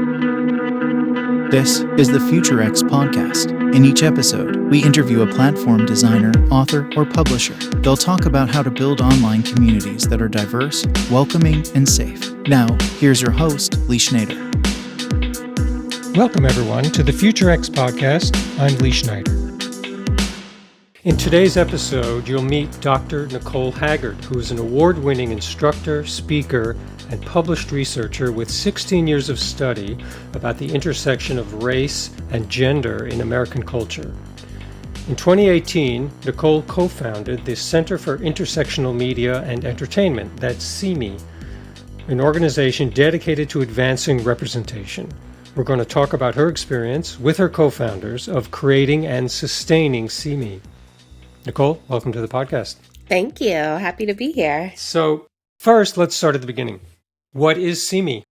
This is the Future X podcast. In each episode, we interview a platform designer, author, or publisher. They'll talk about how to build online communities that are diverse, welcoming, and safe. Now, here's your host, Lee Schneider. Welcome, everyone, to the Future X podcast. I'm Lee Schneider. In today's episode, you'll meet Dr. Nicole Haggard, who is an award-winning instructor, speaker, and published researcher with 16 years of study about the intersection of race and gender in American culture. In 2018, Nicole co-founded the Center for Intersectional Media and Entertainment, that's CIME, an organization dedicated to advancing representation. We're going to talk about her experience with her co-founders of creating and sustaining CIME. Nicole, welcome to the podcast. Thank you. Happy to be here. So first, let's start at the beginning. What is CIME?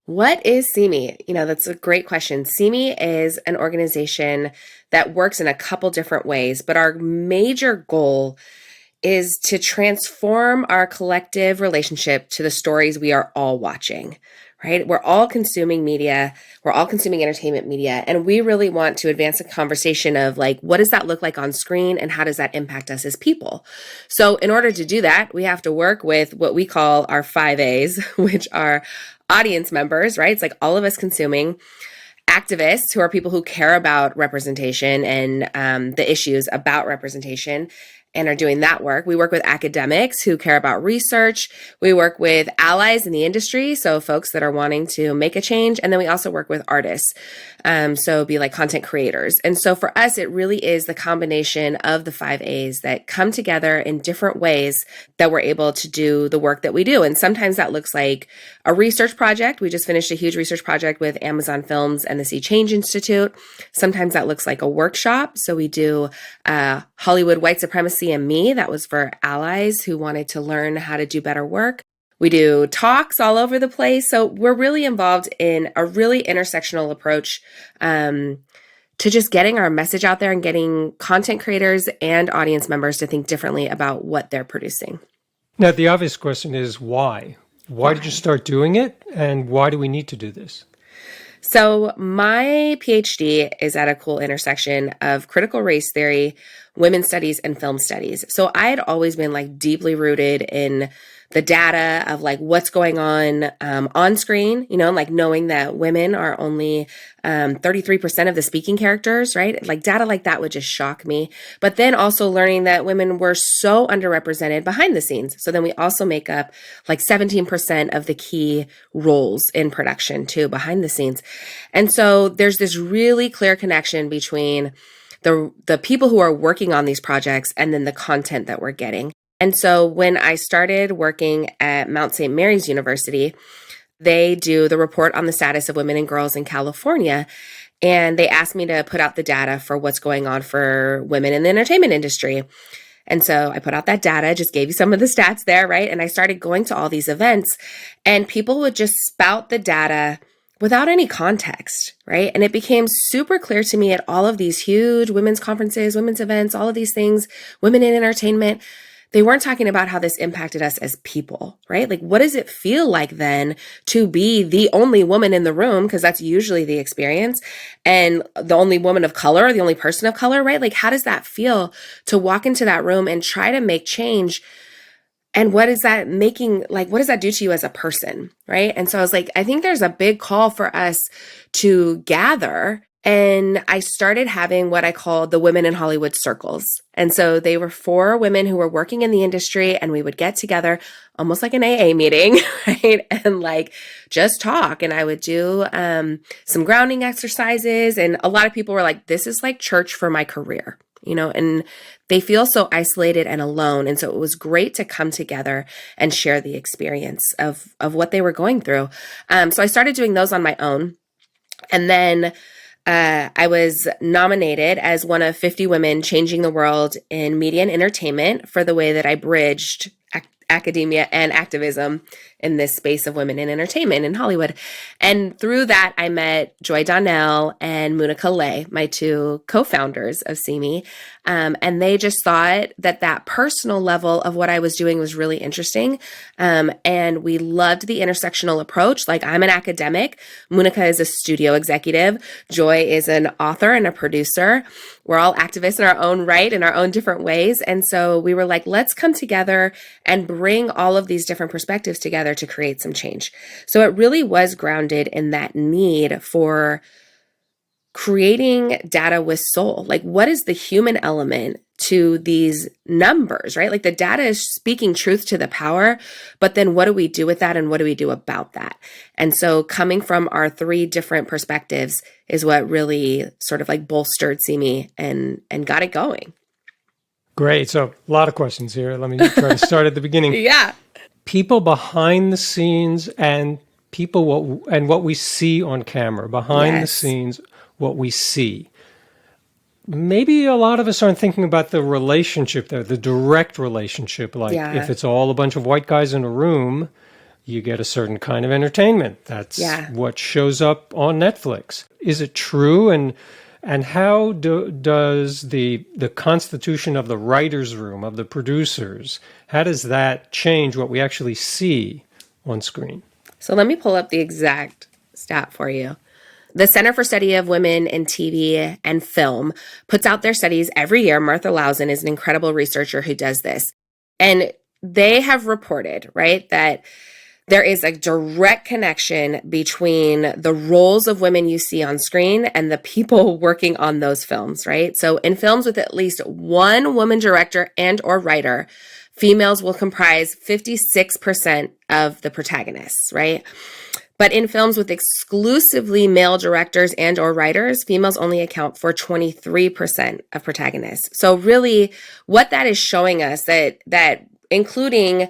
What is CIME? That's a great question. CIME is an organization that works in a couple different ways, but our major goal is to transform our collective relationship to the stories we are all watching, right? We're all consuming media. We're all consuming entertainment media. And we really want to advance a conversation of what does that look like on screen and how does that impact us as people? So in order to do that, we have to work with what we call our 5 A's, which are audience members, right? It's like all of us consuming, activists, who are people who care about representation and the issues about representation, and are doing that work. We work with academics who care about research. We work with allies in the industry, so folks that are wanting to make a change. And then we also work with artists, so be like content creators. And so for us, it really is the combination of the 5 A's that come together in different ways that we're able to do the work that we do. And sometimes that looks like a research project. We just finished a huge research project with Amazon Films and the Sea Change Institute. Sometimes that looks like a workshop. So we do Hollywood White Supremacy and Me. That was for allies who wanted to learn how to do better work. We do talks all over the place. So we're really involved in a really intersectional approach to just getting our message out there and getting content creators and audience members to think differently about what they're producing. Now, the obvious question is why? Why did you start doing it? And why do we need to do this? So my PhD is at a cool intersection of critical race theory, women's studies, and film studies. So I had always been deeply rooted in the data of what's going on screen, knowing that women are only 33% of the speaking characters, right? Data like that would just shock me. But then also learning that women were so underrepresented behind the scenes. So then we also make up 17% of the key roles in production too, behind the scenes. And so there's this really clear connection between the people who are working on these projects and then the content that we're getting. And so when I started working at Mount St. Mary's University, they do the report on the status of women and girls in California. And they asked me to put out the data for what's going on for women in the entertainment industry. And so I put out that data, just gave you some of the stats there, right? And I started going to all these events and people would just spout the data without any context, right? And it became super clear to me at all of these huge women's conferences, women's events, all of these things, women in entertainment, they weren't talking about how this impacted us as people, right? What does it feel like then to be the only woman in the room? Because that's usually the experience. And the only woman of color, the only person of color, right? How does that feel to walk into that room and try to make change? And what is that making, what does that do to you as a person, right? And so I was I think there's a big call for us to gather. And I started having what I call the Women in Hollywood circles. And so they were 4 women who were working in the industry and we would get together almost like an AA meeting, right? And just talk. And I would do some grounding exercises. And a lot of people were this is like church for my career, and they feel so isolated and alone. And so it was great to come together and share the experience of what they were going through. So I started doing those on my own. And then I was nominated as one of 50 women changing the world in media and entertainment for the way that I bridged academia and activism in this space of women in entertainment in Hollywood. And through that, I met Joy Donnell and Munica Lay, my two co-founders of CIME. And they just thought that personal level of what I was doing was really interesting. And we loved the intersectional approach. Like, I'm an academic. Munica is a studio executive. Joy is an author and a producer. We're all activists in our own right, in our own different ways. And so we were like, let's come together and bring all of these different perspectives together to create some change. So it really was grounded in that need for creating data with soul. Like, what is the human element to these numbers, right? Like, the data is speaking truth to the power, but then what do we do with that and what do we do about that? And so coming from our three different perspectives is what really sort of like bolstered CIME and got it going. Great. So a lot of questions here. Let me try to start at the beginning. Yeah. People behind the scenes and what we see on camera, behind the scenes, what we see. Maybe a lot of us aren't thinking about the relationship there, the direct relationship. Like, if it's all a bunch of white guys in a room, you get a certain kind of entertainment. That's what shows up on Netflix. Is it true? And how does the constitution of the writer's room, of the producers, how does that change what we actually see on screen? So let me pull up the exact stat for you. The Center for Study of Women in TV and Film puts out their studies every year. Martha Lausen is an incredible researcher who does this. And they have reported, right, that there is a direct connection between the roles of women you see on screen and the people working on those films, right? So in films with at least one woman director and or writer, females will comprise 56% of the protagonists, right? But in films with exclusively male directors and or writers, females only account for 23% of protagonists. So really what that is showing us that including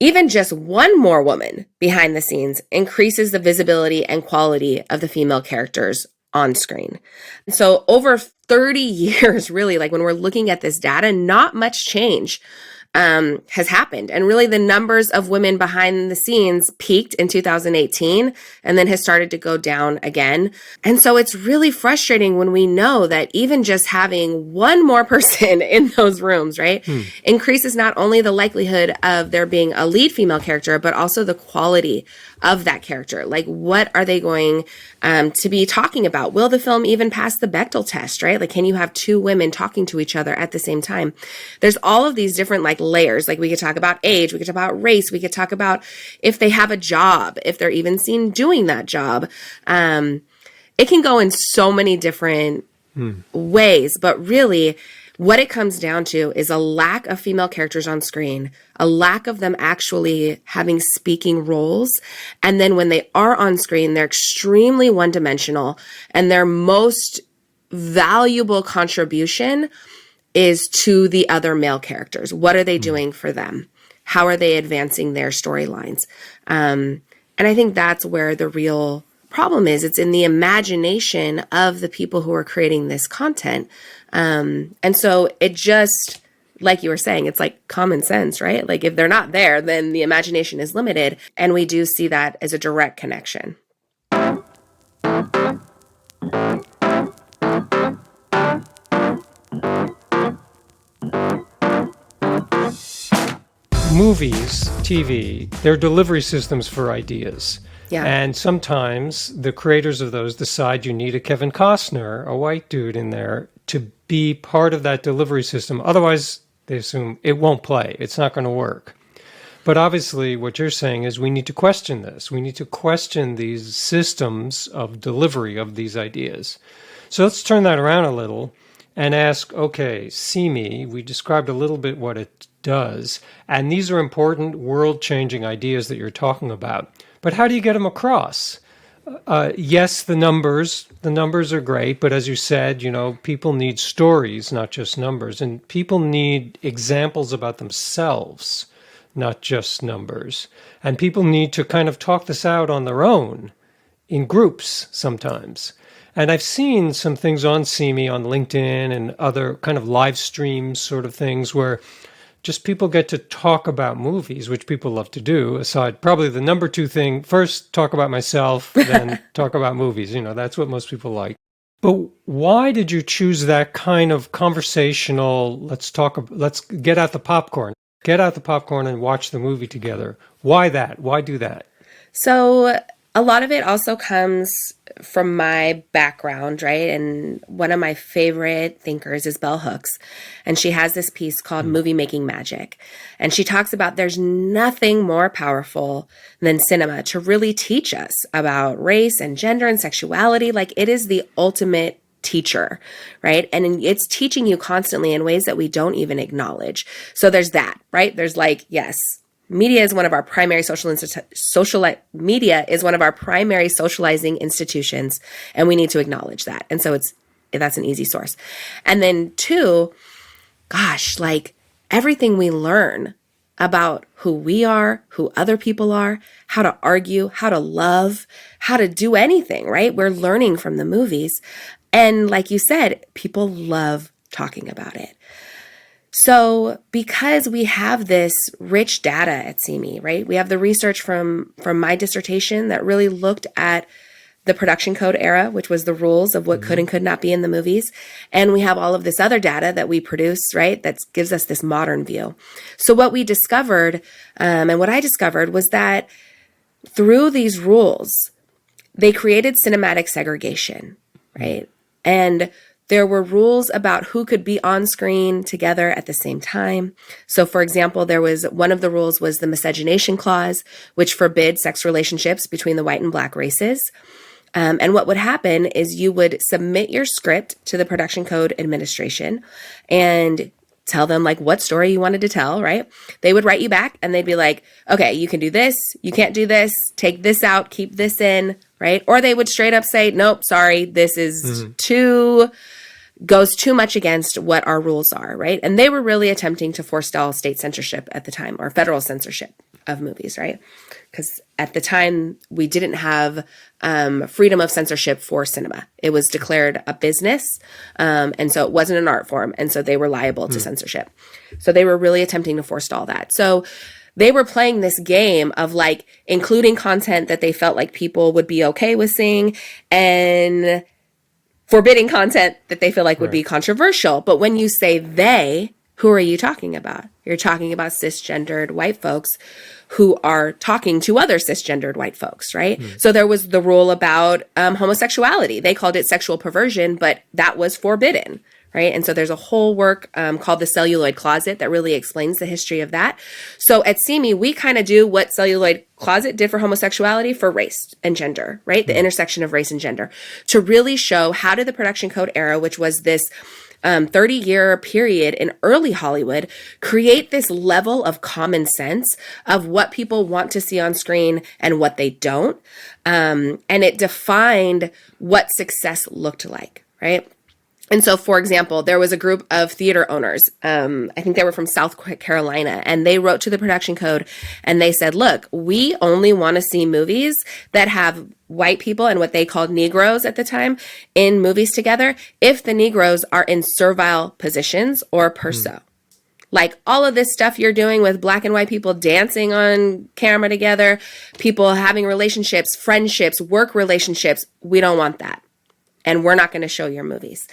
even just one more woman behind the scenes increases the visibility and quality of the female characters on screen. So over 30 years, really, like when we're looking at this data, not much change has happened. And really the numbers of women behind the scenes peaked in 2018 and then has started to go down again. And so it's really frustrating when we know that even just having one more person in those rooms, right, increases not only the likelihood of there being a lead female character, but also the quality of that character. Like, what are they going to be talking about? Will the film even pass the Bechdel test, right? Like, can you have two women talking to each other at the same time? There's all of these different like layers. Like, we could talk about age, we could talk about race, we could talk about if they have a job, if they're even seen doing that job. It can go in so many different ways, but really what it comes down to is a lack of female characters on screen, a lack of them actually having speaking roles. And then when they are on screen, they're extremely one-dimensional, and their most valuable contribution is to the other male characters. What are they doing for them? How are they advancing their storylines? And I think that's where the real problem is. It's in the imagination of the people who are creating this content. And so it just, like you were saying, it's like common sense, right? Like, if they're not there, then the imagination is limited. And we do see that as a direct connection. Movies, TV, they're delivery systems for ideas. Yeah. And sometimes the creators of those decide you need a Kevin Costner, a white dude in there, to be part of that delivery system. Otherwise, they assume it won't play. It's not going to work. But obviously, what you're saying is we need to question this. We need to question these systems of delivery of these ideas. So let's turn that around a little and ask, okay, CIME, we described a little bit what it does, and these are important world-changing ideas that you're talking about. But how do you get them across? Yes, the numbers are great, but as you said, people need stories, not just numbers, and people need examples about themselves, not just numbers. And people need to kind of talk this out on their own, in groups sometimes. And I've seen some things on CIME, on LinkedIn, and other kind of live streams sort of things where just people get to talk about movies, which people love to do, aside probably the number two thing, first talk about myself, then talk about movies. That's what most people like. But why did you choose that kind of conversational, let's get out the popcorn, and watch the movie together? Why that? Why do that? So a lot of it also comes from my background, right? And one of my favorite thinkers is Bell Hooks. And she has this piece called Movie Making Magic. And she talks about there's nothing more powerful than cinema to really teach us about race and gender and sexuality. Like, it is the ultimate teacher, right? And it's teaching you constantly in ways that we don't even acknowledge. So there's that, right? There's yes, media is one of our primary media is one of our primary socializing institutions, and we need to acknowledge that. And so that's an easy source. And then two, gosh, everything we learn about who we are, who other people are, how to argue, how to love, how to do anything, right? We're learning from the movies. And like you said, people love talking about it. So because we have this rich data at CIME, right? We have the research from my dissertation that really looked at the production code era, which was the rules of what could and could not be in the movies. And we have all of this other data that we produce, right? That gives us this modern view. So what we discovered, and what I discovered, was that through these rules, they created cinematic segregation, right? And there were rules about who could be on screen together at the same time. So, for example, one of the rules was the miscegenation clause, which forbid sex relationships between the white and black races. And what would happen is you would submit your script to the production code administration and tell them what story you wanted to tell, right? They would write you back and they'd be like, okay, you can do this, you can't do this, take this out, keep this in, right? Or they would straight up say, nope, sorry, this is goes too much against what our rules are, right? And they were really attempting to forestall state censorship at the time, or federal censorship of movies, right? Because at the time, we didn't have freedom of censorship for cinema. It was declared a business, and so it wasn't an art form, and so they were liable to censorship. So they were really attempting to forestall that. So they were playing this game of including content that they felt like people would be okay with seeing, and forbidding content that they feel like would be controversial. But when you say they, who are you talking about? You're talking about cisgendered white folks who are talking to other cisgendered white folks, right? So there was the rule about homosexuality. They called it sexual perversion, but that was forbidden, right? And so there's a whole work called the celluloid closet that really explains the history of that. So at CIME, we kind of do what celluloid closet did for homosexuality for race and gender, right? The intersection of race and gender, to really show how did the production code era, which was this 30-year period in early Hollywood, create this level of common sense of what people want to see on screen and what they don't. And it defined what success looked like, right? And so, for example, there was a group of theater owners, I think they were from South Carolina, and they wrote to the production code and they said, look, we only want to see movies that have white people and what they called Negroes at the time in movies together if the Negroes are in servile positions or perso. All of this stuff you're doing with black and white people dancing on camera together, people having relationships, friendships, work relationships, we don't want that. And we're not going to show your movies.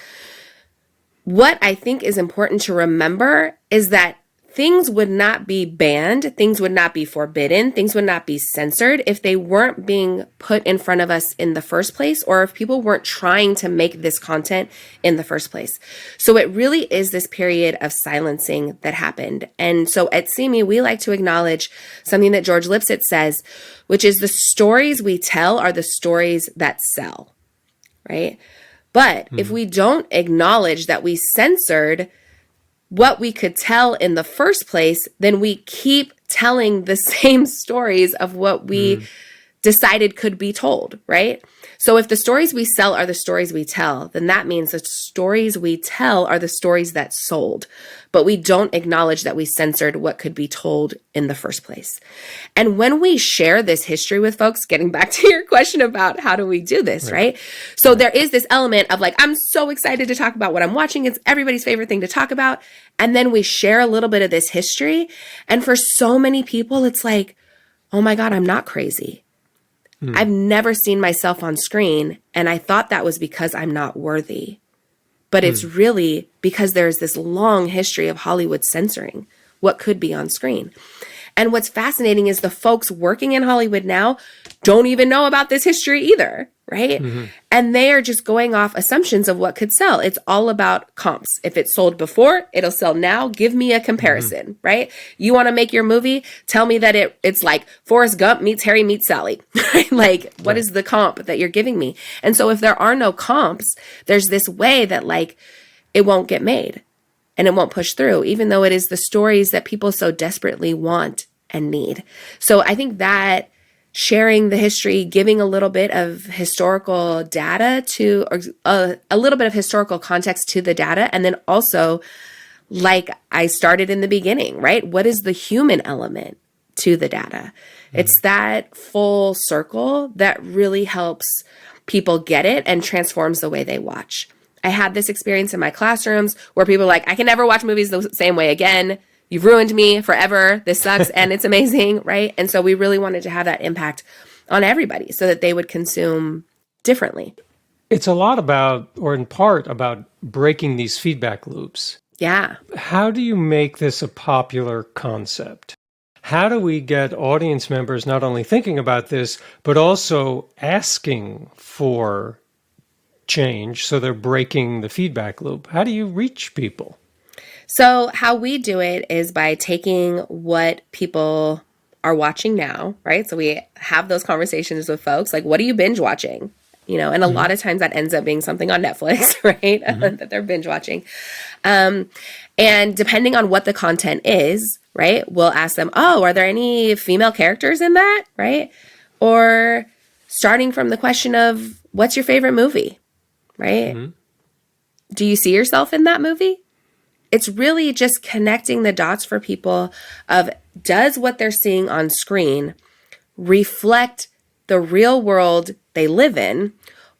What I think is important to remember is that things would not be banned, things would not be forbidden, things would not be censored if they weren't being put in front of us in the first place, or if people weren't trying to make this content in the first place. So it really is this period of silencing that happened. And so at CIME, we like to acknowledge something that George Lipset says, which is the stories we tell are the stories that sell. Right? But if we don't acknowledge that we censored what we could tell in the first place, then we keep telling the same stories of what we decided could be told, right? So if the stories we sell are the stories we tell, then that means the stories we tell are the stories that sold. But we don't acknowledge that we censored what could be told in the first place. And when we share this history with folks, getting back to your question about how do we do this, right? So there is this element of like, I'm so excited to talk about what I'm watching. It's everybody's favorite thing to talk about. And then we share a little bit of this history. And for so many people, it's like, oh my God, I'm not crazy. I've never seen myself on screen, and I thought that was because I'm not worthy. But it's really because there's this long history of Hollywood censoring what could be on screen. And what's fascinating is the folks working in Hollywood now don't even know about this history either, right? And they are just going off assumptions of what could sell. It's all about comps. If it sold before, it'll sell now. Give me a comparison, right? You want to make your movie? Tell me that it's like Forrest Gump meets Harry meets Sally, right? Like, what is the comp that you're giving me? And so if there are no comps, there's this way that like it won't get made and it won't push through, even though it is the stories that people so desperately want and need. So I think that sharing the history, giving a little bit of historical data to, or a little bit of historical context to the data. And then also, like I started in the beginning, right? What is the human element to the data? It's that full circle that really helps people get it and transforms the way they watch. I had this experience in my classrooms where people are like, I can never watch movies the same way again. You've ruined me forever. This sucks and it's amazing, right? And so we really wanted to have that impact on everybody so that they would consume differently. It's a lot about, or in part about, breaking these feedback loops. Yeah. How do you make this a popular concept? How do we get audience members not only thinking about this, but also asking for change so they're breaking the feedback loop? How do you reach people? So how we do it is by taking what people are watching now, right? So we have those conversations with folks, like, what are you binge watching? You know, and a lot of times that ends up being something on Netflix, right? That they're binge watching. And depending on what the content is, right, we'll ask them, oh, are there any female characters in that, right? Or starting from the question of, what's your favorite movie, right? Do you see yourself in that movie? It's really just connecting the dots for people of, does what they're seeing on screen reflect the real world they live in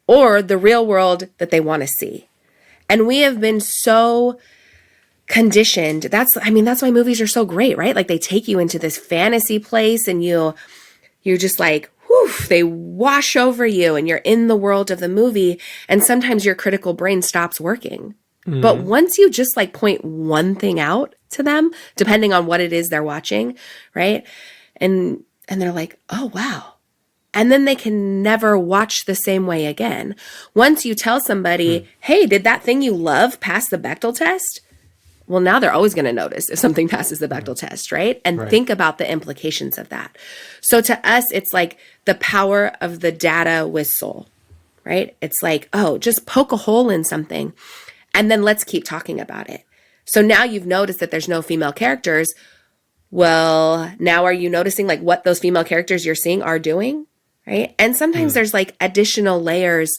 or the real world that they want to see? And we have been so conditioned. That's why movies are so great, right? Like they take you into this fantasy place and you're just like, whew, they wash over you and you're in the world of the movie. And sometimes your critical brain stops working. But once you just like point one thing out to them, depending on what it is they're watching, right? And they're like, oh, wow. And then they can never watch the same way again. Once you tell somebody, hey, did that thing you love pass the Bechdel test? Well, now they're always going to notice if something passes the Bechdel test, right? And think about the implications of that. So to us, it's like the power of the data with soul, right? It's like, oh, just poke a hole in something. And then let's keep talking about it. So now you've noticed that there's no female characters. Well, now are you noticing like what those female characters you're seeing are doing, right? And sometimes there's like additional layers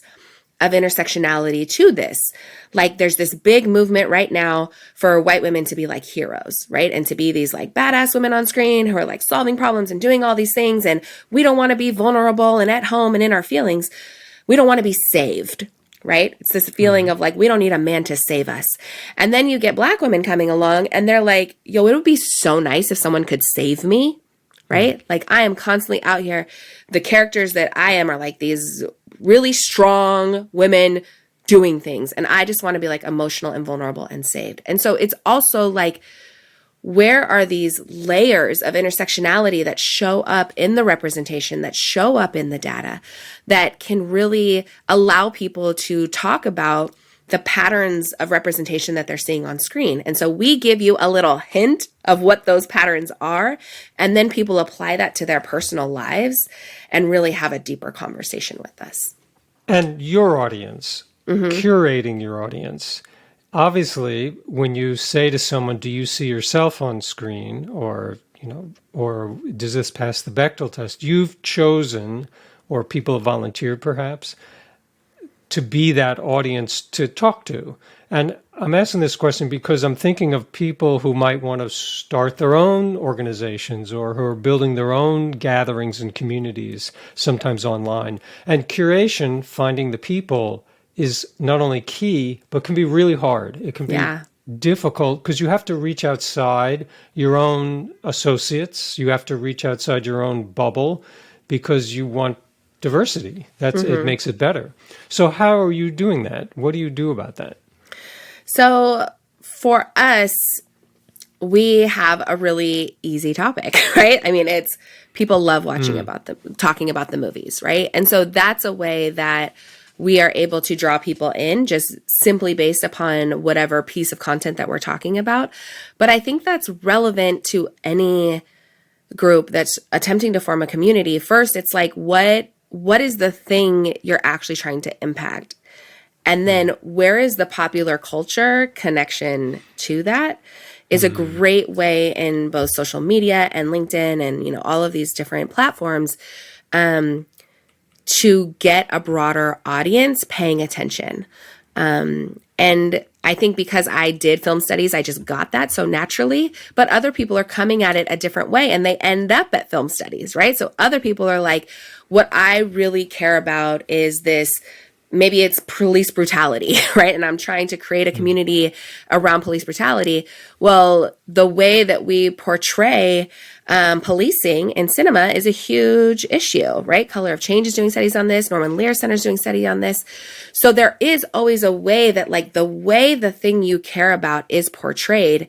of intersectionality to this. Like there's this big movement right now for white women to be like heroes, right? And to be these like badass women on screen who are like solving problems and doing all these things. And we don't want to be vulnerable and at home and in our feelings. We don't want to be saved, right? It's this feeling of like, we don't need a man to save us. And then you get Black women coming along and they're like, yo, it would be so nice if someone could save me, right? Like I am constantly out here. The characters that I am are like these really strong women doing things. And I just want to be like emotional and vulnerable and saved. And so it's also like, where are these layers of intersectionality that show up in the representation, that show up in the data, that can really allow people to talk about the patterns of representation that they're seeing on screen? And so we give you a little hint of what those patterns are, and then people apply that to their personal lives and really have a deeper conversation with us. And your audience, curating your audience. Obviously, when you say to someone, do you see yourself on screen? Or or does this pass the Bechdel test? You've chosen, or people have volunteered perhaps, to be that audience to talk to. And I'm asking this question because I'm thinking of people who might want to start their own organizations or who are building their own gatherings and communities, sometimes online. And curation, finding the people, is not only key, but can be really hard. It can be difficult because you have to reach outside your own associates. You have to reach outside your own bubble because you want diversity. It makes it better. So how are you doing that? What do you do about that? So for us, we have a really easy topic, right? I mean, it's people love watching talking about the movies, right? And so that's a way that we are able to draw people in just simply based upon whatever piece of content that we're talking about. But I think that's relevant to any group that's attempting to form a community. First, it's like, what is the thing you're actually trying to impact? And then where is the popular culture connection to that is a great way in both social media and LinkedIn and, all of these different platforms to get a broader audience paying attention. And I think because I did film studies, I just got that so naturally, but other people are coming at it a different way and they end up at film studies, right? So other people are like, what I really care about is this. Maybe it's police brutality, right? And I'm trying to create a community around police brutality. Well, the way that we portray policing in cinema is a huge issue, right? Color of Change is doing studies on this. Norman Lear Center is doing study on this. So there is always a way that the way the thing you care about is portrayed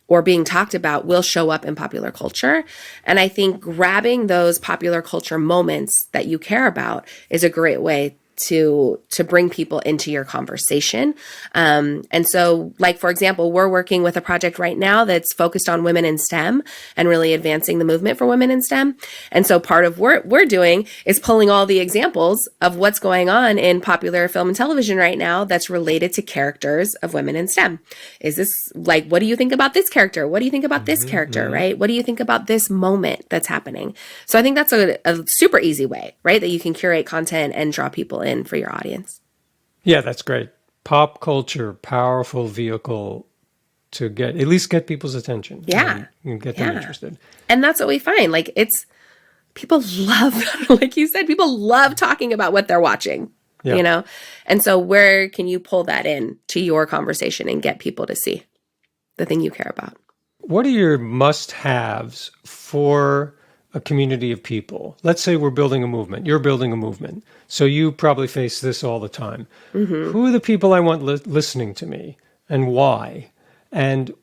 or being talked about will show up in popular culture. And I think grabbing those popular culture moments that you care about is a great way to bring people into your conversation. And so, for example, we're working with a project right now that's focused on women in STEM and really advancing the movement for women in STEM. And so part of what we're doing is pulling all the examples of what's going on in popular film and television right now that's related to characters of women in STEM. Is this what do you think about this character? What do you think about this character, right? What do you think about this moment that's happening? So I think that's a super easy way, right? That you can curate content and draw people in for your audience. Yeah, that's great. Pop culture, powerful vehicle to at least get people's attention. Yeah. And get them interested. And that's what we find. People love, like you said, people love talking about what they're watching, And so where can you pull that in to your conversation and get people to see the thing you care about? What are your must-haves for a community of people? Let's say we're building a movement. You're building a movement. So you probably face this all the time. Who are the people I want listening to me and why? And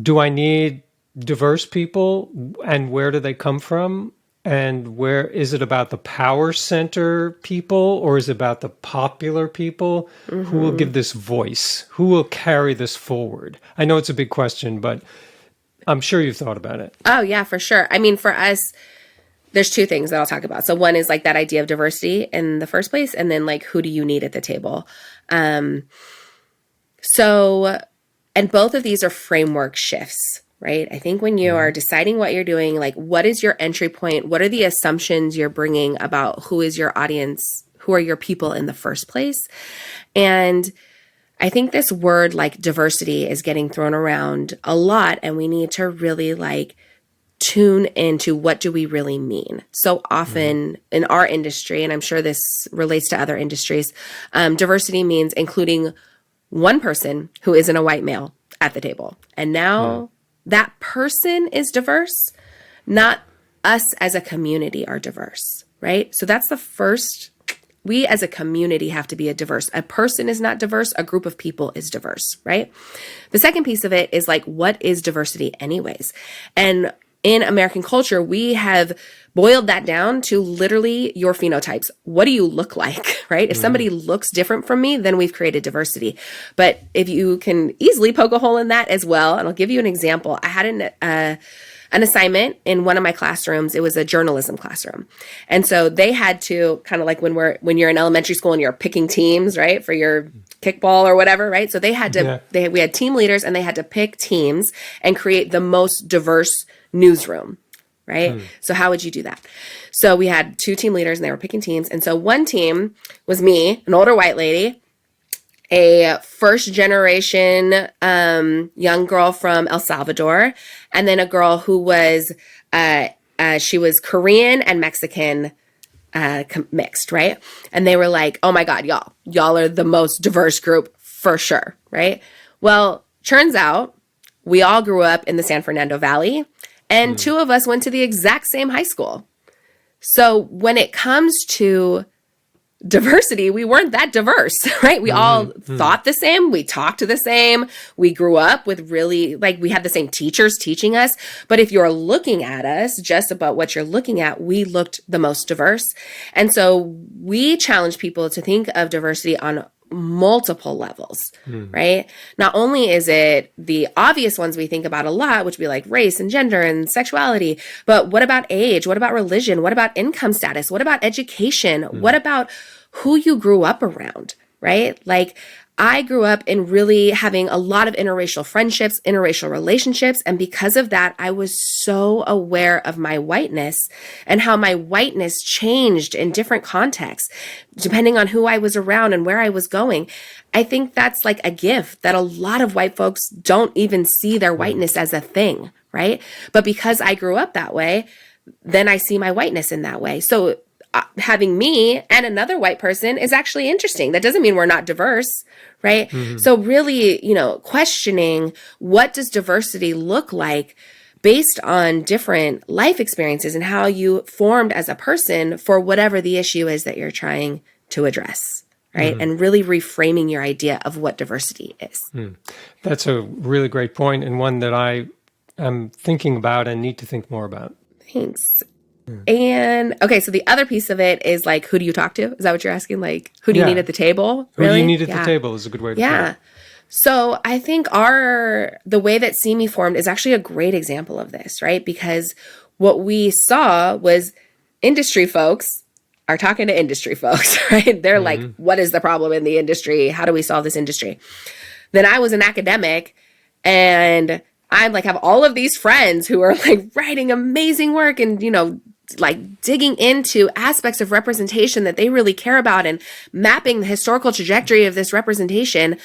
do I need diverse people and where do they come from? And where is it about the power center people or is it about the popular people? Who will give this voice? Who will carry this forward? I know it's a big question, but I'm sure you've thought about it. Oh, yeah, for sure. I mean, for us, there's two things that I'll talk about. So one is that idea of diversity in the first place, and then who do you need at the table? And both of these are framework shifts, right? I think when you are deciding what you're doing, what is your entry point? What are the assumptions you're bringing about who is your audience? Who are your people in the first place? And I think this word diversity is getting thrown around a lot, and we need to really tune into what do we really mean. So often in our industry, and I'm sure this relates to other industries, diversity means including one person who isn't a white male at the table. And now that person is diverse, not us as a community are diverse, right? So that's the first. We as a community have to be a diverse. A person is not diverse. A group of people is diverse, right? The second piece of it is what is diversity anyways? And in American culture, we have boiled that down to literally your phenotypes. What do you look like, right? If somebody looks different from me, then we've created diversity. But if you can easily poke a hole in that as well, and I'll give you an example. I had an assignment in one of my classrooms. It was a journalism classroom. And so they had to kind of when you're in elementary school and you're picking teams, right, for your kickball or whatever, right? So they had to, we had team leaders and they had to pick teams and create the most diverse newsroom, right? So how would you do that? So we had 2 team leaders and they were picking teams. And so one team was me, an older white lady, a first generation young girl from El Salvador, and then a girl who was, she was Korean and Mexican mixed, right? And they were like, oh my God, y'all are the most diverse group for sure, right? Well, turns out we all grew up in the San Fernando Valley and 2 of us went to the exact same high school. So when it comes to diversity, we weren't that diverse, right? We all thought the same. We talked the same. We grew up with really, like, we had the same teachers teaching us. But if you're looking at us, just about what you're looking at, we looked the most diverse. And so we challenge people to think of diversity on multiple levels, right? Not only is it the obvious ones we think about a lot, which would be like race and gender and sexuality, but what about age? What about religion? What about income status? What about education? What about who you grew up around, right? Like, I grew up in really having a lot of interracial friendships, interracial relationships. And because of that, I was so aware of my whiteness and how my whiteness changed in different contexts, depending on who I was around and where I was going. I think that's like a gift that a lot of white folks don't even see their whiteness as a thing, right? But because I grew up that way, then I see my whiteness in that way. So having me and another white person is actually interesting. That doesn't mean we're not diverse, right? So really, questioning what does diversity look like based on different life experiences and how you formed as a person for whatever the issue is that you're trying to address, right? And really reframing your idea of what diversity is. That's a really great point, and one that I am thinking about and need to think more about. Thanks. And okay, so the other piece of it is like, who do you talk to? Is that what you're asking? Like, who do you need at the table? Who do you need at the table is a good way to put it. So I think the way that CIME formed is actually a great example of this, right? Because what we saw was industry folks are talking to industry folks, right? They're like, what is the problem in the industry? How do we solve this industry? Then I was an academic and I'm like, have all of these friends who are like writing amazing work and, like digging into aspects of representation that they really care about and mapping the historical trajectory of this representation,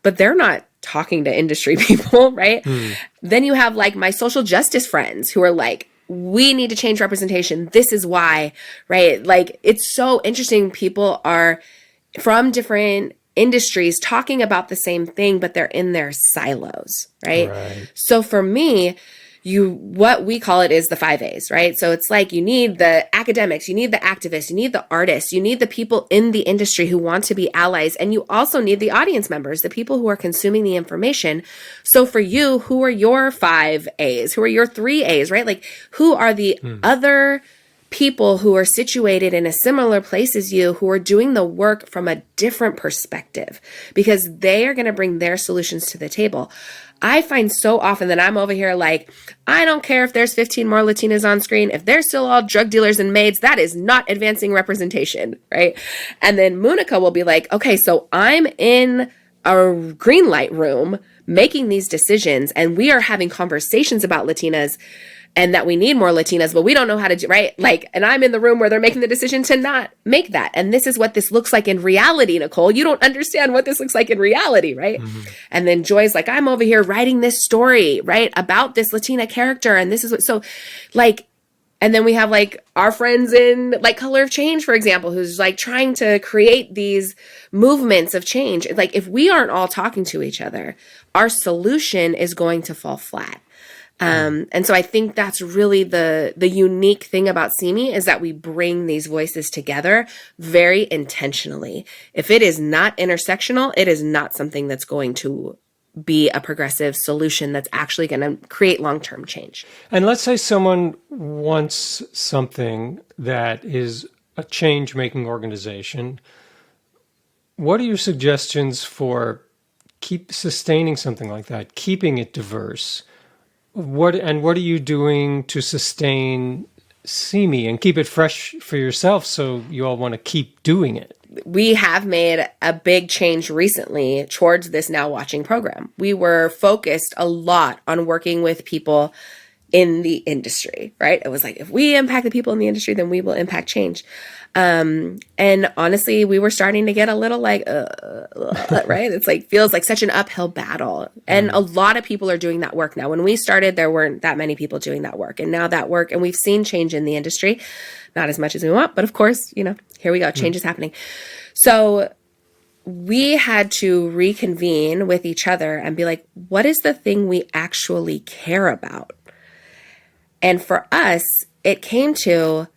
but they're not talking to industry people, right? Then you have like my social justice friends who are like, we need to change representation. This is why, right? Like, it's so interesting. People are from different industries talking about the same thing, but they're in their silos, right? So for me, what we call it is the 5 A's, right? So it's like you need the academics, you need the activists, you need the artists, you need the people in the industry who want to be allies, and you also need the audience members, the people who are consuming the information. So for you, who are your 5 A's? Who are your 3 A's, right? Like, who are the other people who are situated in a similar place as you, who are doing the work from a different perspective, because they are going to bring their solutions to the table. I find so often that I'm over here like, I don't care if there's 15 more Latinas on screen. If they're still all drug dealers and maids, that is not advancing representation, right? And then Munica will be like, okay, so I'm in a green light room making these decisions and we are having conversations about Latinas and that we need more Latinas, but we don't know how to do, right? Like, and I'm in the room where they're making the decision to not make that. And this is what this looks like in reality, Nicole. You don't understand what this looks like in reality, right? And then Joy's like, I'm over here writing this story, right? About this Latina character. And this is what, so like, and then we have like our friends in like Color of Change, for example, who's like trying to create these movements of change. Like, if we aren't all talking to each other, our solution is going to fall flat. And so I think that's really the unique thing about CIME is that we bring these voices together very intentionally. If it is not intersectional, it is not something that's going to be a progressive solution that's actually going to create long-term change. And let's say someone wants something that is a change-making organization. What are your suggestions for keep sustaining something like that, keeping it diverse? What are you doing to sustain CIME and keep it fresh for yourself so you all want to keep doing it? we have made a big change recently towards this Now Watching program. We were focused a lot on working with people in the industry, right? It was like, if we impact the people in the industry, then we will impact change. And honestly, we were starting to get a little like, right? It's like, feels like such an uphill battle. And a lot of people are doing that work now. When we started, there weren't that many people doing that work. And now that work, and we've seen change in the industry, not as much as we want, but of course, here we go, change is happening. So we had to reconvene with each other and be like, what is the thing we actually care about? And for us, it came to,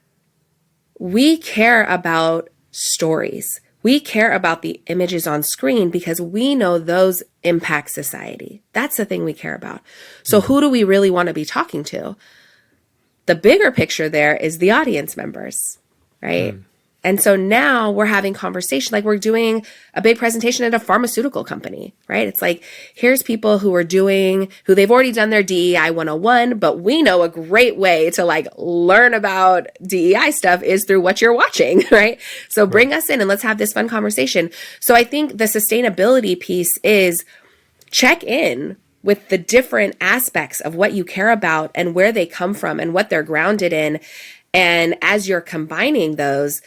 we care about stories. We care about the images on screen because we know those impact society. That's the thing we care about. So who do we really want to be talking to? The bigger picture there is the audience members, right? And so now we're having conversation, like we're doing a big presentation at a pharmaceutical company, right? It's like, here's people who they've already done their DEI 101, but we know a great way to like learn about DEI stuff is through what you're watching, right? So bring us in and let's have this fun conversation. So I think the sustainability piece is check in with the different aspects of what you care about and where they come from and what they're grounded in. And as you're combining those,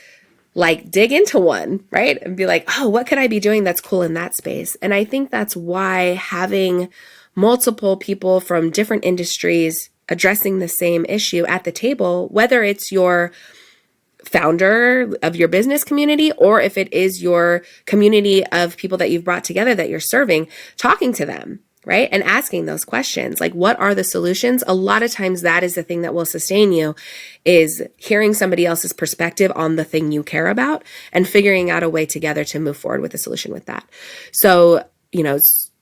like dig into one, right? And be like, oh, what could I be doing that's cool in that space? And I think that's why having multiple people from different industries addressing the same issue at the table, whether it's your founder of your business community or if it is your community of people that you've brought together that you're serving, talking to them, right? And asking those questions, like, what are the solutions? A lot of times that is the thing that will sustain you, is hearing somebody else's perspective on the thing you care about and figuring out a way together to move forward with a solution with that. So,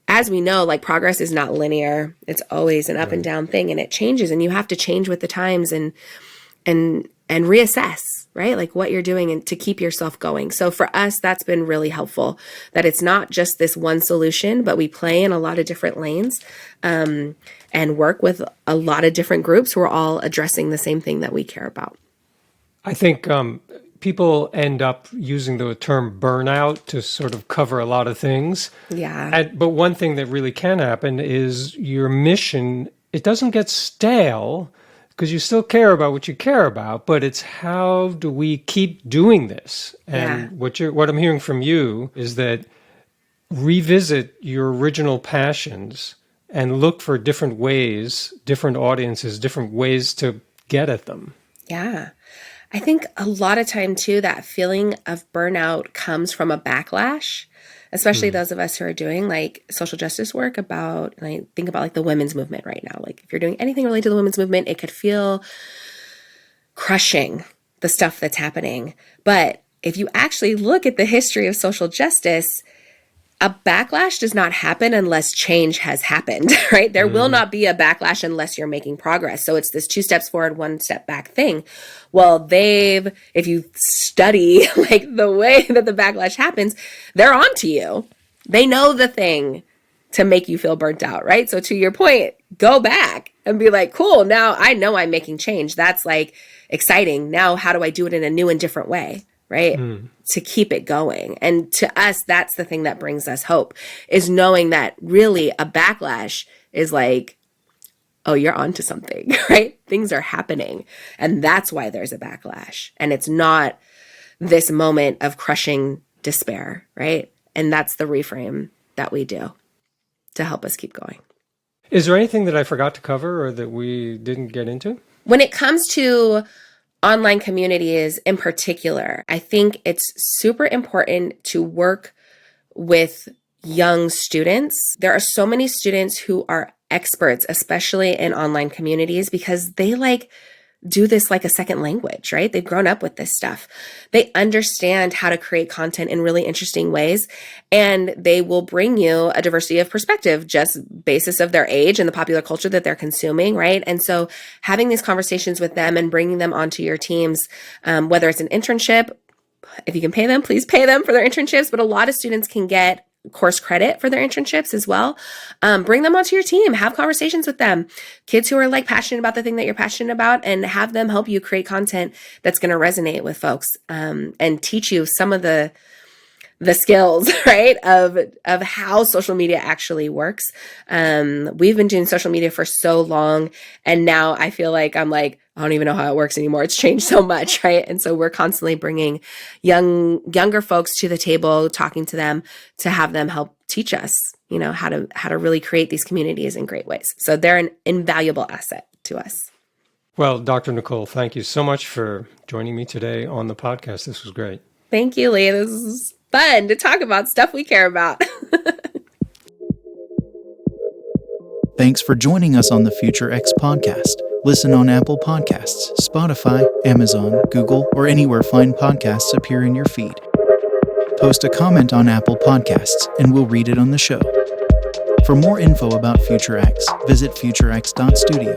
as we know, like progress is not linear. It's always an up and down thing, and it changes, and you have to change with the times and reassess, right? Like what you're doing and to keep yourself going. So for us, that's been really helpful, that it's not just this one solution, but we play in a lot of different lanes and work with a lot of different groups who are all addressing the same thing that we care about. I think people end up using the term burnout to sort of cover a lot of things. Yeah. But one thing that really can happen is your mission, it doesn't get stale, because you still care about what you care about, but it's how do we keep doing this? And what I'm hearing from you is that revisit your original passions and look for different ways, different audiences, different ways to get at them. Yeah. I think a lot of time too, that feeling of burnout comes from a backlash, especially those of us who are doing like social justice work about, and I think about like the women's movement right now. Like if you're doing anything related to the women's movement, it could feel crushing, the stuff that's happening. But if you actually look at the history of social justice, a backlash does not happen unless change has happened, right? There will not be a backlash unless you're making progress. So it's this 2 steps forward, 1 step back thing. Well, if you study like the way that the backlash happens, they're onto you. They know the thing to make you feel burnt out, right? So to your point, go back and be like, cool, now I know I'm making change. That's like exciting. Now, how do I do it in a new and different way? Right? To keep it going. And to us, that's the thing that brings us hope, is knowing that really a backlash is like, oh, you're onto something, right? Things are happening. And that's why there's a backlash. And it's not this moment of crushing despair, right? And that's the reframe that we do to help us keep going. Is there anything that I forgot to cover or that we didn't get into? When it comes to online communities in particular, I think it's super important to work with young students. There are so many students who are experts, especially in online communities, because they like do this like a second language, right? They've grown up with this stuff. They understand how to create content in really interesting ways, and they will bring you a diversity of perspective just basis of their age and the popular culture that they're consuming, right? And so having these conversations with them and bringing them onto your teams, whether it's an internship, if you can pay them, please pay them for their internships, but a lot of students can get course credit for their internships as well. Bring them onto your team, have conversations with them, kids who are like passionate about the thing that you're passionate about, and have them help you create content that's going to resonate with folks, and teach you some of the the skills, right, of how social media actually works. We've been doing social media for so long, and now I feel like I'm like, I don't even know how it works anymore. It's changed so much, right? And so we're constantly bringing younger folks to the table, talking to them to have them help teach us, how to really create these communities in great ways. So they're an invaluable asset to us. Well, Dr. Nicole, thank you so much for joining me today on the podcast. This was great. Thank you, Lee. This is fun to talk about stuff we care about. Thanks for joining us on the Future X podcast. Listen on Apple Podcasts, Spotify, Amazon, Google, or anywhere fine podcasts appear in your feed. Post a comment on Apple Podcasts, and we'll read it on the show. For more info about Future X, visit futurex.studio.